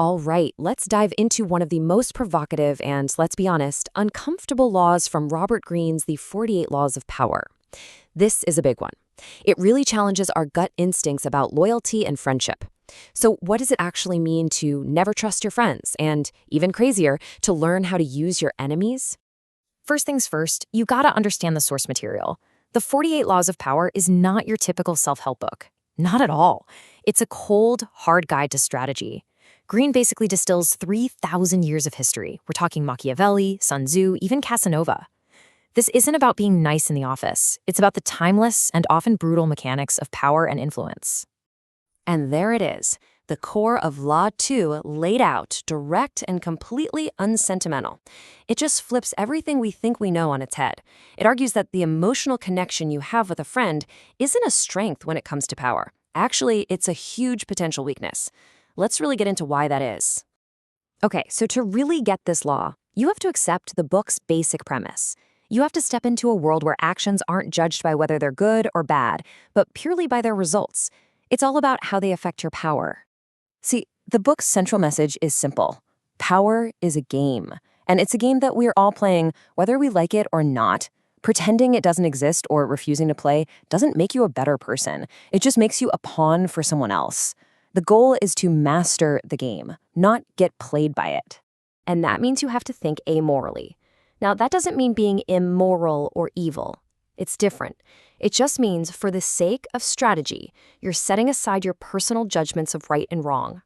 All right, let's dive into one of the most provocative and, let's be honest, uncomfortable laws from Robert Greene's The 48 Laws of Power. This is a big one. It really challenges our gut instincts about loyalty and friendship. So what does it actually mean to never trust your friends and, even crazier, to learn how to use your enemies? First things first, you gotta understand the source material. The 48 Laws of Power is not your typical self-help book. Not at all. It's a cold, hard guide to strategy. Greene basically distills 3,000 years of history. We're talking Machiavelli, Sun Tzu, even Casanova. This isn't about being nice in the office. It's about the timeless and often brutal mechanics of power and influence. And there it is, the core of Law 2 laid out, direct and completely unsentimental. It just flips everything we think we know on its head. It argues that the emotional connection you have with a friend isn't a strength when it comes to power. Actually, it's a huge potential weakness. Let's really get into why that is. Okay, so to really get this law, you have to accept the book's basic premise. You have to step into a world where actions aren't judged by whether they're good or bad, but purely by their results. It's all about how they affect your power. See, the book's central message is simple. Power is a game, and it's a game that we're all playing whether we like it or not. Pretending it doesn't exist or refusing to play doesn't make you a better person. It just makes you a pawn for someone else. The goal is to master the game, not get played by it. And that means you have to think amorally. Now, that doesn't mean being immoral or evil. It's different. It just means for the sake of strategy, you're setting aside your personal judgments of right and wrong.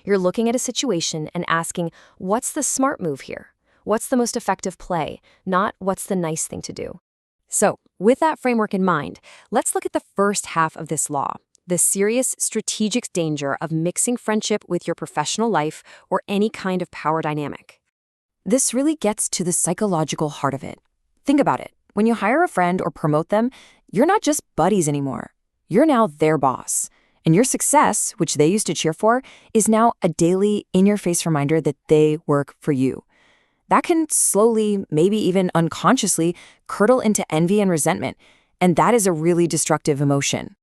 You're looking at a situation and asking, what's the smart move here? What's the most effective play? Not what's the nice thing to do. So, with that framework in mind, let's look at the first half of this law. The serious strategic danger of mixing friendship with your professional life or any kind of power dynamic. This really gets to the psychological heart of it. Think about it. When you hire a friend or promote them, you're not just buddies anymore. You're now their boss. And your success, which they used to cheer for, is now a daily, in-your-face reminder that they work for you. That can slowly, maybe even unconsciously, curdle into envy and resentment. And that is a really destructive emotion.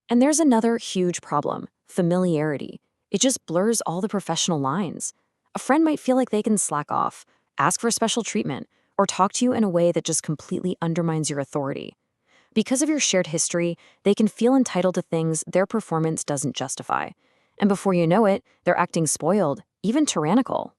And there's another huge problem, familiarity. It just blurs all the professional lines. A friend might feel like they can slack off, ask for special treatment, or talk to you in a way that just completely undermines your authority. Because of your shared history, they can feel entitled to things their performance doesn't justify. And before you know it, they're acting spoiled, even tyrannical.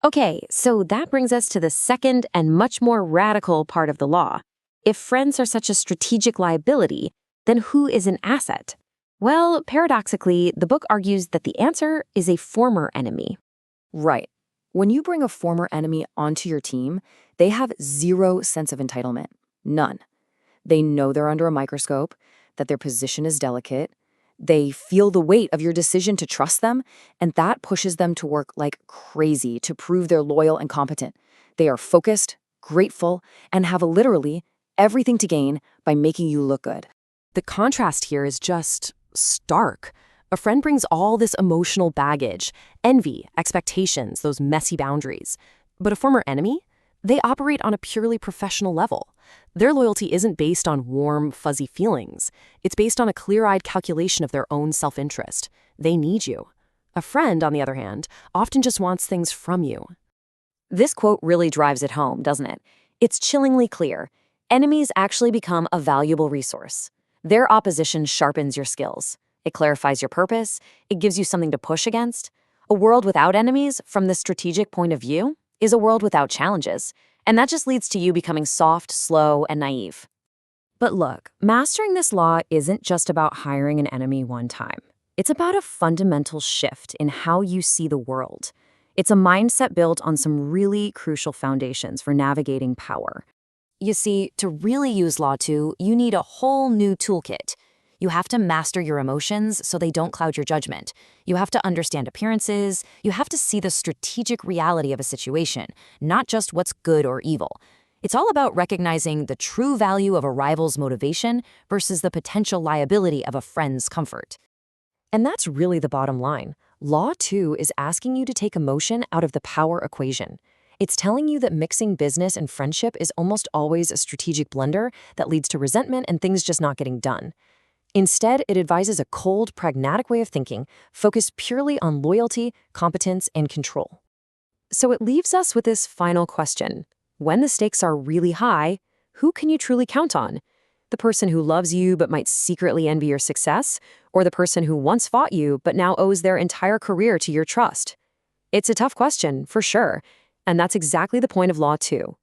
Okay, so that brings us to the second and much more radical part of the law. If friends are such a strategic liability, then who is an asset? Well, paradoxically, the book argues that the answer is a former enemy. Right. When you bring a former enemy onto your team, they have zero sense of entitlement. None. They know they're under a microscope, that their position is delicate. They feel the weight of your decision to trust them, and that pushes them to work like crazy to prove they're loyal and competent. They are focused, grateful, and have literally everything to gain by making you look good. The contrast here is just stark. A friend brings all this emotional baggage, envy, expectations, those messy boundaries. But a former enemy? They operate on a purely professional level. Their loyalty isn't based on warm, fuzzy feelings. It's based on a clear-eyed calculation of their own self-interest. They need you. A friend, on the other hand, often just wants things from you. This quote really drives it home, doesn't it? It's chillingly clear. Enemies actually become a valuable resource. Their opposition sharpens your skills. It clarifies your purpose. It gives you something to push against. A world without enemies, from the strategic point of view, is a world without challenges. And that just leads to you becoming soft, slow, and naive. But look, mastering this law isn't just about hiring an enemy one time. It's about a fundamental shift in how you see the world. It's a mindset built on some really crucial foundations for navigating power. You see, to really use Law 2, you need a whole new toolkit. You have to master your emotions so they don't cloud your judgment. You have to understand appearances. You have to see the strategic reality of a situation, not just what's good or evil. It's all about recognizing the true value of a rival's motivation versus the potential liability of a friend's comfort. And that's really the bottom line. Law 2 is asking you to take emotion out of the power equation. It's telling you that mixing business and friendship is almost always a strategic blunder that leads to resentment and things just not getting done. Instead, it advises a cold, pragmatic way of thinking, focused purely on loyalty, competence, and control. So it leaves us with this final question. When the stakes are really high, who can you truly count on? The person who loves you but might secretly envy your success? Or the person who once fought you but now owes their entire career to your trust? It's a tough question, for sure. And that's exactly the point of law, too.